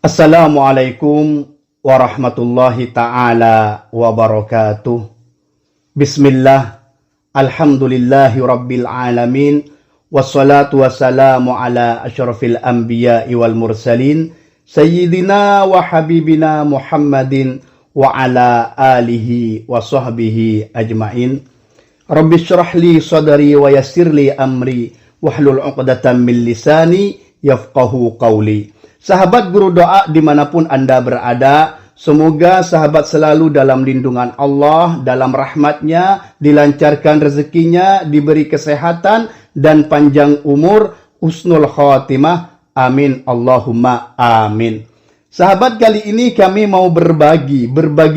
Assalamualaikum warahmatullahi ta'ala wabarakatuh. Bismillah, alhamdulillahi rabbil alamin, wassalatu wassalamu ala asyrafil anbiya'i wal mursalin, sayyidina wa habibina Muhammadin wa ala alihi wa sahbihi ajma'in. Rabbi syrah li sadri wa yassir li amri, wahlul 'uqdatam min lisani yafqahu qawli. Sahabat guru doa dimanapun Anda berada, semoga sahabat selalu dalam lindungan Allah, dalam rahmatnya, dilancarkan rezekinya, diberi kesehatan dan panjang umur, husnul khatimah, amin Allahumma amin. Sahabat, kali ini kami mau berbagi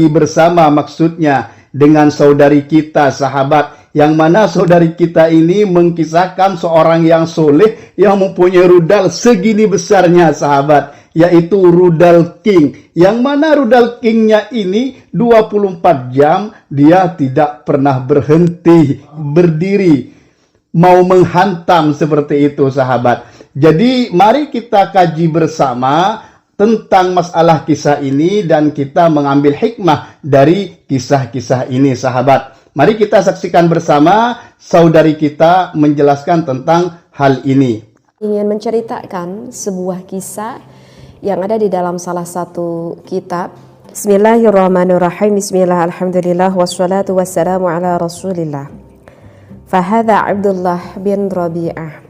bersama maksudnya dengan saudari kita sahabat, yang mana saudari kita ini mengkisahkan seorang yang soleh yang mempunyai rudal segini besarnya sahabat, yaitu rudal king. Yang mana rudal kingnya ini 24 jam dia tidak pernah berhenti berdiri mau menghantam seperti itu sahabat. Jadi mari kita kaji bersama tentang masalah kisah ini dan kita mengambil hikmah dari kisah-kisah ini sahabat. Mari kita saksikan bersama saudari kita menjelaskan tentang hal ini. Ingin menceritakan sebuah kisah yang ada di dalam salah satu kitab. Bismillahirrahmanirrahim. Bismillah, alhamdulillah, wassalatu wassalamu ala rasulillah. Fahadha Abdullah bin Rabi'ah.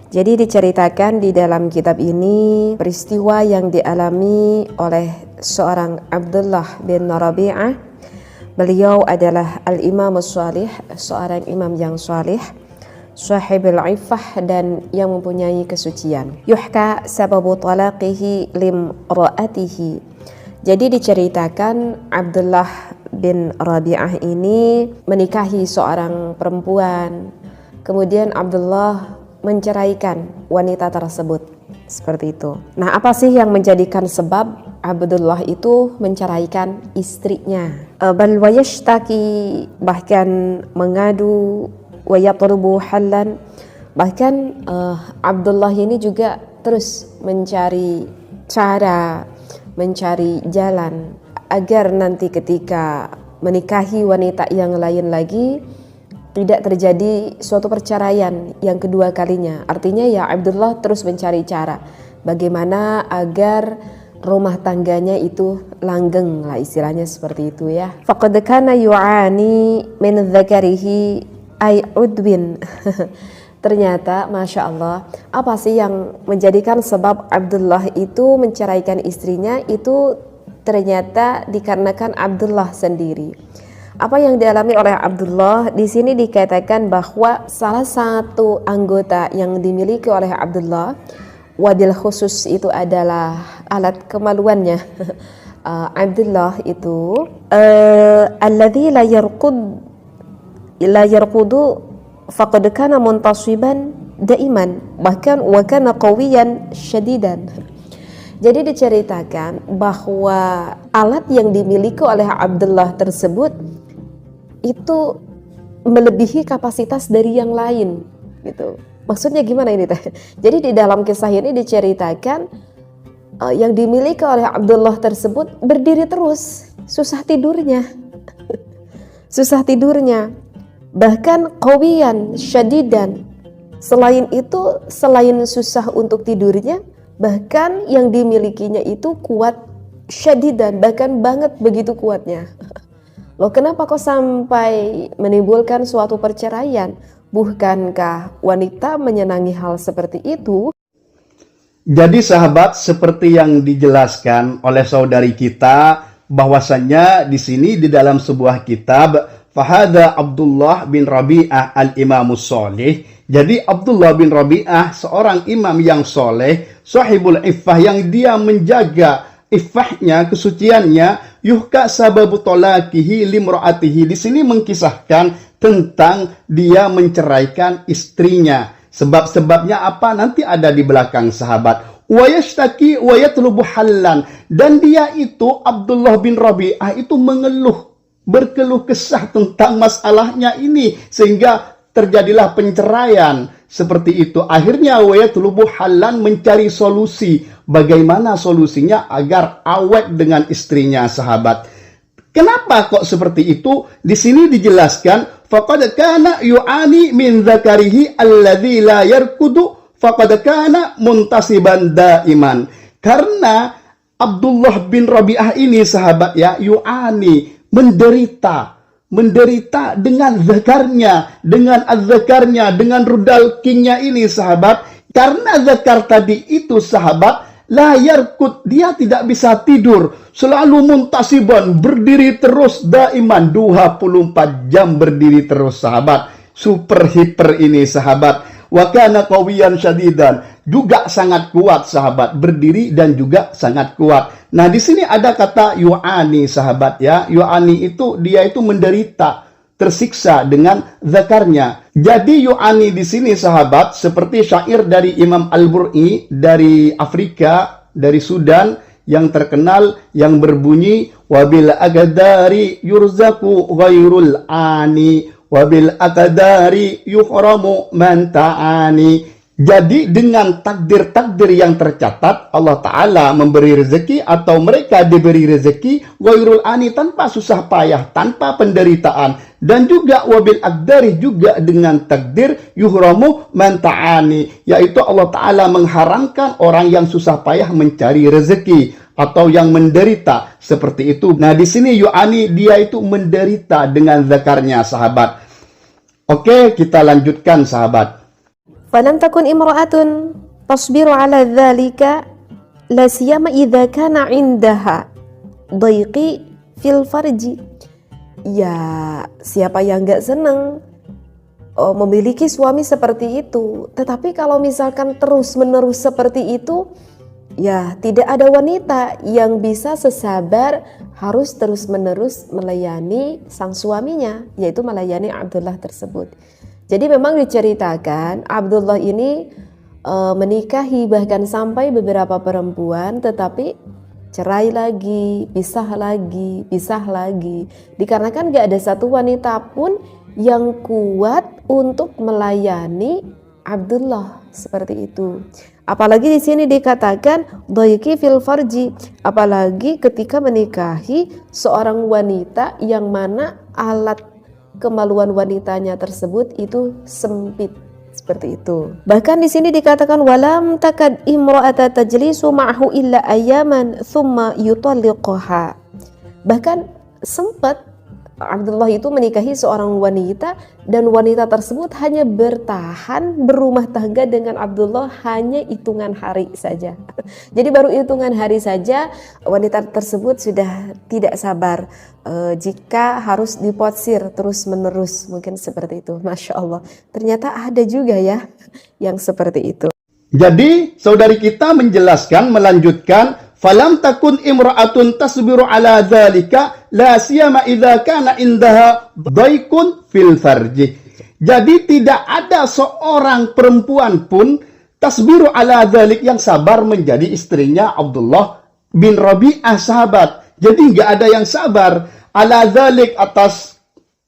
Jadi diceritakan di dalam kitab ini peristiwa yang dialami oleh seorang Abdullah bin Rabi'ah. Beliau adalah al-imam as-salih, seorang imam yang salih, sahibul iffah dan yang mempunyai kesucian. Yuhka sababu talaqihi limra'atihi. Jadi diceritakan Abdullah bin Rabi'ah ini menikahi seorang perempuan. Kemudian Abdullah menceraikan wanita tersebut. Seperti itu. Nah, apa sih yang menjadikan sebab Abdullah itu menceraikan istrinya? Bal wayashtaki, bahkan mengadu, wayatlubu halan. Bahkan Abdullah ini juga terus mencari cara, mencari jalan agar nanti ketika menikahi wanita yang lain lagi tidak terjadi suatu perceraian yang kedua kalinya. Artinya ya Abdullah terus mencari cara bagaimana agar rumah tangganya itu langgeng lah, istilahnya seperti itu ya. Faqad kana yu'ani min dzakarihi ay udwin. Ternyata Masya Allah, apa sih yang menjadikan sebab Abdullah itu menceraikan istrinya itu ternyata dikarenakan Abdullah sendiri. Apa yang dialami oleh Abdullah di sini dikatakan bahwa salah satu anggota yang dimiliki oleh Abdullah, wabil khusus itu adalah alat kemaluannya. Abdullah itu alladzi la yarqudu faqad kana muntasiban daiman, bahkan wa kana qawiyan syadidan. Jadi diceritakan bahwa alat yang dimiliki oleh Abdullah tersebut itu melebihi kapasitas dari yang lain gitu. Maksudnya gimana ini teh? Jadi di dalam kisah ini diceritakan yang dimiliki oleh Abdullah tersebut berdiri terus, susah tidurnya. Susah tidurnya. Bahkan qawiyan syadidan. Selain itu, selain susah untuk tidurnya, bahkan yang dimilikinya itu kuat syadidan, bahkan banget begitu kuatnya. Loh, kenapa kok sampai menimbulkan suatu perceraian? Bukankah wanita menyenangi hal seperti itu? Jadi sahabat, seperti yang dijelaskan oleh saudari kita, bahwasannya di sini di dalam sebuah kitab, Fahadha Abdullah bin Rabi'ah al-imamus soleh. Jadi Abdullah bin Rabi'ah seorang imam yang soleh, sahibul iffah, yang dia menjaga iffahnya, kesuciannya. Yuhka sababu talaqihi limra'atihi. Di sini mengkisahkan tentang dia menceraikan istrinya. Sebab-sebabnya apa? Nanti ada di belakang sahabat. Wa yashtaki wa yatlubu hallan. Dan dia itu Abdullah bin Rabi'ah itu mengeluh, berkeluh kesah tentang masalahnya ini sehingga terjadilah penceraian. seperti itu. Akhirnya wa yatlubu halan, mencari solusi. Bagaimana solusinya agar awet dengan istrinya, sahabat. Kenapa kok seperti itu? Di sini dijelaskan faqad kana yu'ani min dzakarihi alladzi la yarkudu faqad kana muntasiban daiman. Karena Abdullah bin Rabi'ah ini, sahabat ya, yu'ani, menderita dengan zakarnya, dengan az-zakarnya, dengan rudal kingnya ini, sahabat. Karena zakar tadi itu, sahabat, la yarkud, dia tidak bisa tidur, selalu muntasiban, berdiri terus, daiman, 24 jam berdiri terus, sahabat. Super hiper ini, sahabat. Wa kana qawiyan syadidan, juga sangat kuat, sahabat, berdiri dan juga sangat kuat. Nah, di sini ada kata yu'ani, sahabat ya. Yu'ani itu dia itu menderita, tersiksa dengan zakarnya. Jadi yu'ani di sini, sahabat, seperti syair dari Imam Al-Bur'i dari Afrika, dari Sudan, yang terkenal, yang berbunyi wabil agadari yurzaku ghairul ani wabil akadari yuhramu man ta'ani. Jadi dengan takdir-takdir yang tercatat, Allah Ta'ala memberi rezeki atau mereka diberi rezeki ghairul ani, tanpa susah payah, tanpa penderitaan. Dan juga wabil akdari, juga dengan takdir yuhramu man ta'ani, yaitu Allah Ta'ala mengharamkan orang yang susah payah mencari rezeki atau yang menderita seperti itu. Nah, di sini yu'ani, dia itu menderita dengan zakarnya, sahabat. Oke, kita lanjutkan, sahabat. Falam takun imra'atun tasbiru ala dzalika la siyama idza kana 'indaha dhaiqi fil farji. Ya, siapa yang nggak senang memiliki suami seperti itu? Tetapi kalau misalkan terus-menerus seperti itu, ya tidak ada wanita yang bisa sesabar harus terus-menerus melayani sang suaminya, yaitu melayani Abdullah tersebut. Jadi memang diceritakan Abdullah ini menikahi bahkan sampai beberapa perempuan, tetapi cerai lagi, pisah lagi. Dikarenakan gak ada satu wanita pun yang kuat untuk melayani Abdullah seperti itu. Apalagi di sini dikatakan dhaiki fil farji, apalagi ketika menikahi seorang wanita yang mana alat kemaluan wanitanya tersebut itu sempit, seperti itu. Bahkan di sini dikatakan walam takad imra'ata tajlisu ma'hu illa ayaman thumma yutalliquha. Bahkan sempat Abdullah itu menikahi seorang wanita dan wanita tersebut hanya bertahan berumah tangga dengan Abdullah hanya hitungan hari saja. Jadi baru hitungan hari saja wanita tersebut sudah tidak sabar jika harus diporsir terus menerus, mungkin seperti itu. Masya Allah, ternyata ada juga ya yang seperti itu. Jadi saudari kita menjelaskan, melanjutkan, falam takun imra'atun tasbiru ala dzalika la siyama idza kana indaha dhaikun fil farji. Jadi tidak ada seorang perempuan pun tasbiru ala dzalik yang sabar menjadi istrinya Abdullah bin Rabi'ah, sahabat. Jadi nggak ada yang sabar ala dzalik, atas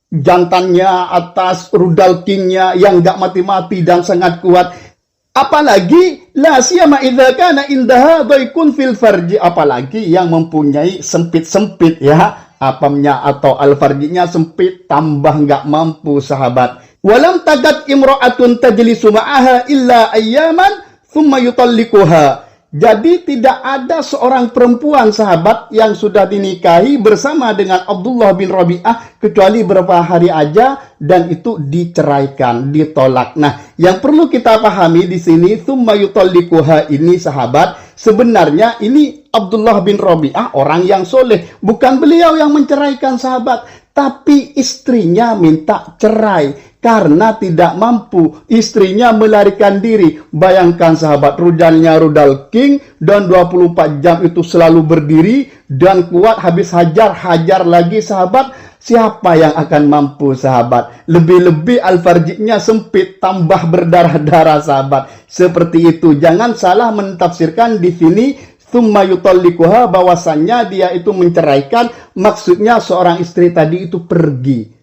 jantannya, atas rudal kingnya yang nggak mati-mati dan sangat kuat. Apalagi la siyama idza kana indaha dhaikun fil farji, apalagi yang mempunyai sempit-sempit ya, apamnya atau al-farjinya sempit, tambah nggak mampu, sahabat. Walam tagat imra'atun tajlisu ma'aha illa ayyaman thumma yutalliquha. Jadi tidak ada seorang perempuan, sahabat, yang sudah dinikahi bersama dengan Abdullah bin Rabi'ah kecuali beberapa hari aja dan itu diceraikan, ditolak. Nah, yang perlu kita pahami di sini tsumma yutalliquha ini, sahabat, sebenarnya ini Abdullah bin Rabi'ah orang yang soleh, bukan beliau yang menceraikan, sahabat, tapi istrinya minta cerai karena tidak mampu, istrinya melarikan diri. Bayangkan, sahabat, rudalnya rudal king dan 24 jam itu selalu berdiri dan kuat, habis hajar lagi, sahabat. Siapa yang akan mampu, sahabat? Lebih-lebih al-farjinya sempit, tambah berdarah-darah, sahabat. Seperti itu. Jangan salah mentafsirkan di sini tsumma yutalliquha bahwasannya dia itu menceraikan, maksudnya seorang istri tadi itu pergi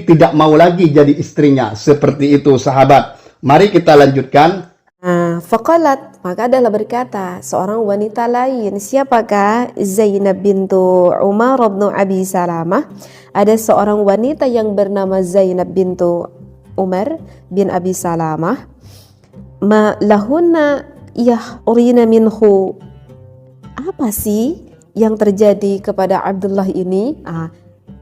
tidak mau lagi jadi istrinya, seperti itu, sahabat. Mari kita lanjutkan. Faqalat, maka adalah berkata seorang wanita lain. Siapakah? Zainab bintu Umar bin Abi Salamah. Ada seorang wanita yang bernama Zainab bintu Umar bin Abi Salamah. Ma lahunna urina minhu. Apa sih yang terjadi kepada Abdullah ini?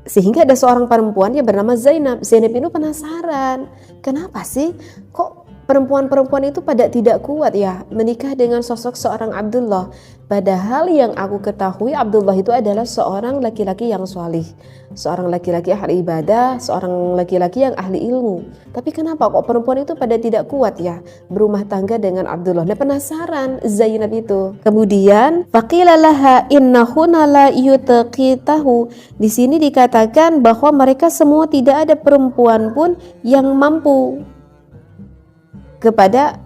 Sehingga ada seorang perempuan yang bernama Zainab. Zainab itu penasaran, kenapa sih kok perempuan-perempuan itu pada tidak kuat ya menikah dengan sosok seorang Abdullah. Padahal yang aku ketahui Abdullah itu adalah seorang laki-laki yang solih, seorang laki-laki ahli ibadah, seorang laki-laki yang ahli ilmu. Tapi kenapa kok perempuan itu pada tidak kuat ya berumah tangga dengan Abdullah? Nah, penasaran Zainab itu. Kemudian faqila laha innahunna la yutaqitahu. Di sini dikatakan bahwa mereka semua tidak ada perempuan pun yang mampu kepada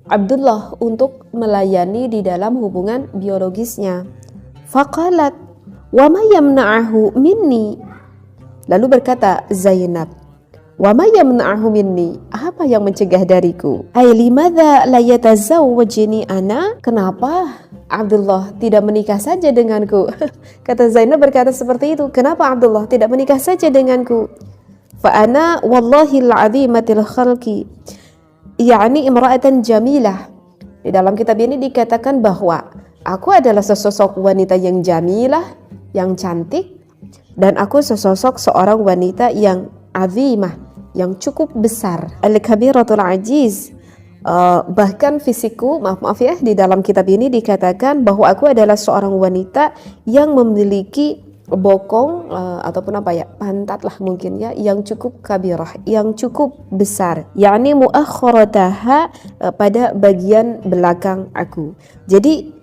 Abdullah untuk melayani di dalam hubungan biologisnya. Faqalat wa ma yamna'ahu minni. Lalu berkata Zainab, wa ma yamna'ahu minni, apa yang mencegah dariku? Ay limadza la yatazawwajni ana? Kenapa Abdullah tidak menikah saja denganku? Kata Zainab berkata seperti itu, kenapa Abdullah tidak menikah saja denganku? Fa ana wallahi al-'azimatil khalqi, yakni imra'atan jamilah. Di dalam kitab ini dikatakan bahwa aku adalah sesosok wanita yang jamilah, yang cantik, dan aku sesosok seorang wanita yang azimah, yang cukup besar. Al-kabiratul ajiz. Bahkan fisikku, maaf ya, di dalam kitab ini dikatakan bahwa aku adalah seorang wanita yang memiliki bokong ataupun pantat lah mungkin ya, yang cukup kabirah, yang cukup besar, yakni muakhirataha, pada bagian belakang aku. Jadi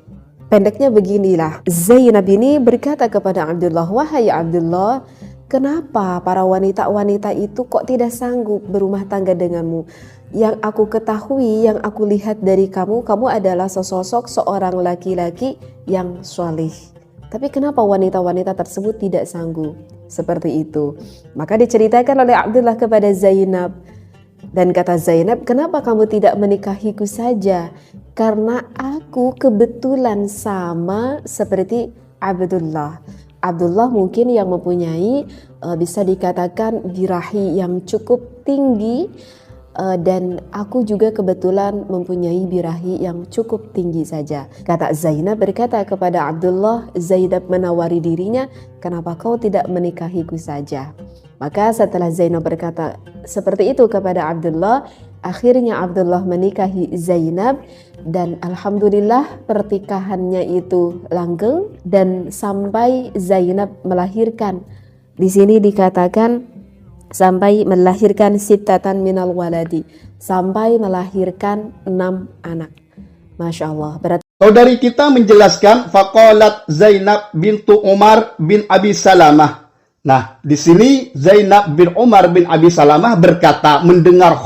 pendeknya beginilah, Zainab ini berkata kepada Abdullah, wahai Abdullah, kenapa para wanita-wanita itu kok tidak sanggup berumah tangga denganmu? Yang aku ketahui, yang aku lihat dari kamu adalah sesosok seorang laki-laki yang soleh. Tapi kenapa wanita-wanita tersebut tidak sanggup seperti itu? Maka diceritakan oleh Abdullah kepada Zainab. Dan kata Zainab, kenapa kamu tidak menikahiku saja? Karena aku kebetulan sama seperti Abdullah. Abdullah mungkin yang mempunyai bisa dikatakan birahi yang cukup tinggi, dan aku juga kebetulan mempunyai birahi yang cukup tinggi saja. Kata Zainab berkata kepada Abdullah, Zainab menawari dirinya, kenapa kau tidak menikahiku saja? Maka setelah Zainab berkata seperti itu kepada Abdullah, akhirnya Abdullah menikahi Zainab, dan alhamdulillah pertikahannya itu langgeng dan sampai Zainab melahirkan. Di sini dikatakan sampai melahirkan sittatan minal waladi, sampai melahirkan 6 anak. Masya Allah. Berarti saudari kita menjelaskan faqalat Zainab bintu Umar bin Abi Salamah. Nah, di sini Zainab bin Umar bin Abi Salamah berkata mendengar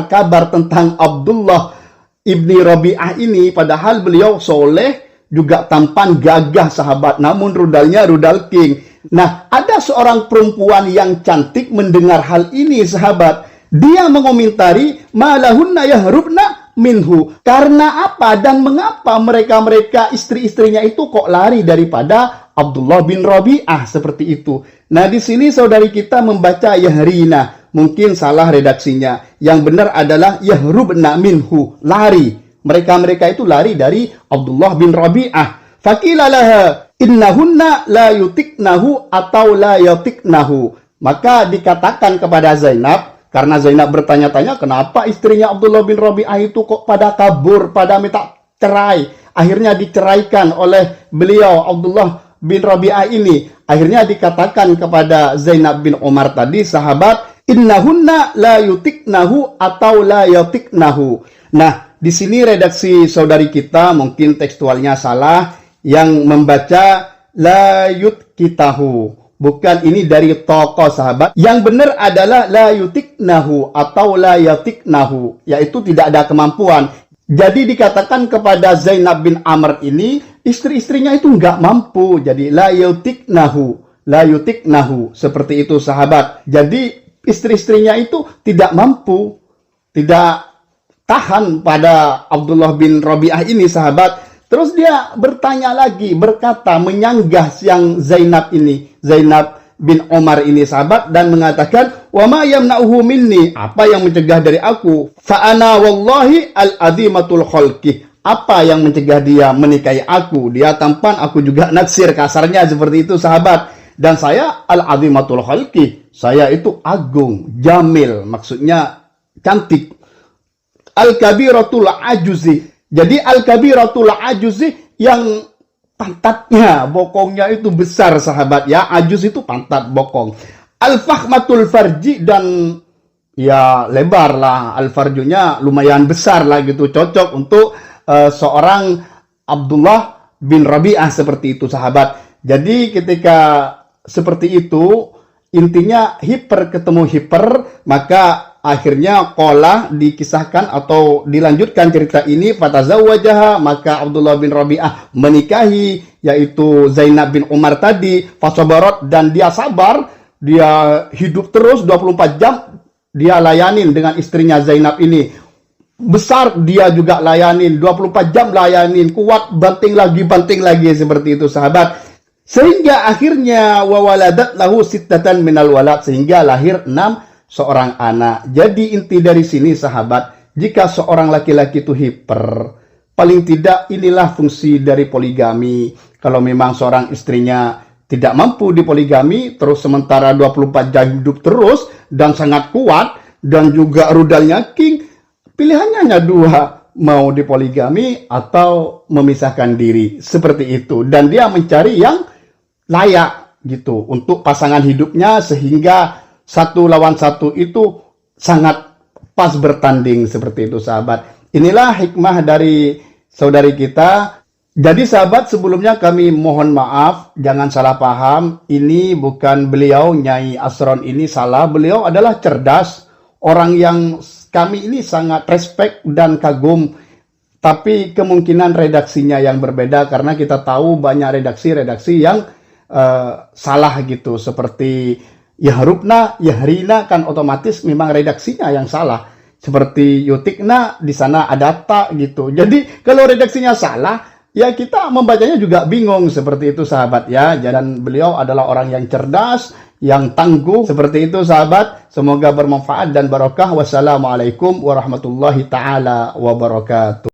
kabar tentang Abdullah ibni Rabi'ah ini, padahal beliau soleh, juga tampan gagah sahabat, namun rudalnya rudal king. Nah, ada seorang perempuan yang cantik mendengar hal ini sahabat. Dia mengomentari, malahunna yahrubna minhu. Karena apa dan mengapa mereka istri-istrinya itu kok lari daripada Abdullah bin Rabi'ah seperti itu. Nah, di sini saudari kita membaca yahrina. Mungkin salah redaksinya. Yang benar adalah yahrubna minhu, lari. Mereka itu lari dari Abdullah bin Rabi'ah. Faqila laha innahunna la yutiknahu atau la yatiknahu. Maka dikatakan kepada Zainab, karena Zainab bertanya-tanya kenapa istrinya Abdullah bin Rabi'ah itu kok pada kabur, pada minta cerai. Akhirnya diceraikan oleh beliau Abdullah bin Rabi'ah ini. Akhirnya dikatakan kepada Zainab bin Umar tadi sahabat, innahunna la yutiknahu atau la yatiknahu. Nah, di sini redaksi saudari kita mungkin tekstualnya salah, yang membaca la yutkitahu. Bukan ini dari tokoh sahabat. Yang benar adalah la yutiknahu atau la yatiknahu, yaitu tidak ada kemampuan. Jadi dikatakan kepada Zainab bin Amr ini, istri-istrinya itu nggak mampu. Jadi la yutiknahu. Seperti itu sahabat. Jadi istri-istrinya itu tidak mampu tidak tahan pada Abdullah bin Rabi'ah ini, sahabat. Terus dia bertanya lagi, berkata, menyanggah yang Zainab ini, Zainab bin Umar ini, sahabat, dan mengatakan, wa ma yamna'uhu minni, apa yang mencegah dari aku? Fa ana wallahi al-azimatul khalqi, apa yang mencegah dia menikahi aku? Dia tampan, aku juga naksir, kasarnya seperti itu, sahabat. Dan saya al-azimatul khalqi, saya itu agung, jamil, maksudnya cantik. Al-kabiratul ajuzi, jadi al-kabiratul ajuzi yang pantatnya, bokongnya itu besar, sahabat ya. Ajuz itu pantat, bokong. Al-fahmatul farji, dan ya lebar lah, al-farjunya lumayan besar lah gitu, cocok untuk seorang Abdullah bin Rabi'ah seperti itu, sahabat. Jadi ketika seperti itu, intinya hiper ketemu hiper, maka akhirnya qala dikisahkan atau dilanjutkan cerita ini, fatazawwajaha, maka Abdullah bin Rabi'ah menikahi yaitu Zainab bin Umar tadi, fasabarat, dan dia sabar, dia hidup terus 24 jam dia layanin dengan istrinya Zainab ini. Besar dia juga layanin, 24 jam layanin, kuat, banting lagi seperti itu, sahabat. Sehingga akhirnya wawaladat lahu sittatan minal walad, sehingga lahir 6 seorang anak. Jadi inti dari sini, sahabat, jika seorang laki-laki itu hiper, paling tidak inilah fungsi dari poligami. Kalau memang seorang istrinya tidak mampu dipoligami, terus sementara 24 jam hidup terus dan sangat kuat dan juga rudalnya king, pilihannya hanya dua, mau dipoligami atau memisahkan diri, seperti itu. Dan dia mencari yang layak gitu untuk pasangan hidupnya, sehingga satu lawan satu itu sangat pas bertanding, seperti itu, sahabat. Inilah hikmah dari saudari kita. Jadi, sahabat, sebelumnya kami mohon maaf, jangan salah paham. Ini bukan beliau, Nyai Asron ini salah. Beliau adalah cerdas, orang yang kami ini sangat respect dan kagum. Tapi kemungkinan redaksinya yang berbeda, karena kita tahu banyak redaksi-redaksi yang salah gitu, seperti Yahrubna, Yahrina, kan otomatis memang redaksinya yang salah. Seperti Yutikna, di sana ada ta gitu. Jadi kalau redaksinya salah, ya kita membacanya juga bingung, seperti itu, sahabat ya. Dan beliau adalah orang yang cerdas, yang tangguh, seperti itu, sahabat. Semoga bermanfaat dan barokah. Wassalamualaikum warahmatullahi taala wabarakatuh.